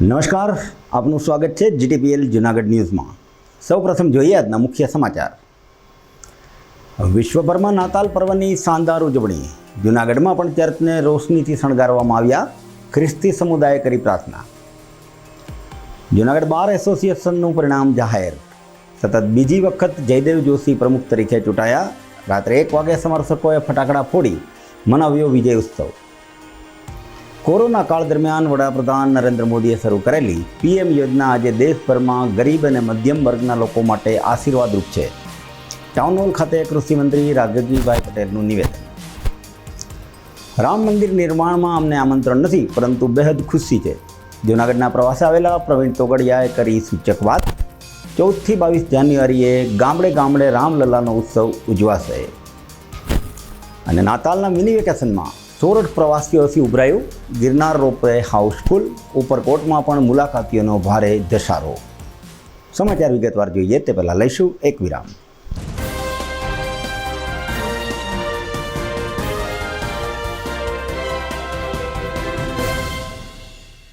નમસ્કાર, આપનું સ્વાગત છે જીટીપીએલ જૂનાગઢ ન્યૂઝમાં। સૌપ્રથમ જોઈએ આજના મુખ્ય સમાચાર। વિશ્વભરમાં નાતાલ પર્વની શાનદાર ઉજવણી। જૂનાગઢમાં પણ ચર્ચને રોશનીથી શણગારવામાં આવ્યા। ખ્રિસ્તી સમુદાયે કરી પ્રાર્થના। જૂનાગઢ બાર એસોસિએશનનું પરિણામ જાહેર। સતત બીજી વખત જયદેવ જોશી પ્રમુખ તરીકે ચૂંટાયા। રાત્રે 1 વાગે સમર્થકોએ ફટાકડા ફોડી મનાવ્યો વિજય ઉત્સવ। કોરોના કાળ દરમિયાન વડાપ્રધાન નરેન્દ્ર મોદીએ શરૂ કરેલી પીએમ યોજના આજે દેશભરમાં ગરીબ અને મધ્યમ વર્ગના લોકો માટે આશીર્વાદરૂપ છે। ટાઉન હોલ ખાતે કૃષિમંત્રી રાઘવજીભાઈ પટેલનું નિવેદન। રામ મંદિર નિર્માણમાં અમને આમંત્રણ નથી, પરંતુ બેહદ ખુશી છે। જૂનાગઢના પ્રવાસે આવેલા પ્રવીણ તોગડિયાએ કરી સૂચક વાત। 14 થી 22 જાન્યુઆરીએ ગામડે ગામડે રામલલ્લાનો ઉત્સવ ઉજવાશે। અને નાતાલના મિની વેકેશનમાં સોરઠ પ્રવાસીઓથી ઉભરાયું। Girnar ropeway house full. ઉપરકોટમાં પણ મુલાકાતીઓનો ભારે ધસારો। સમાચાર વિગતવાર જોઈએ તે પહેલાં લઈશું એક વિરામ।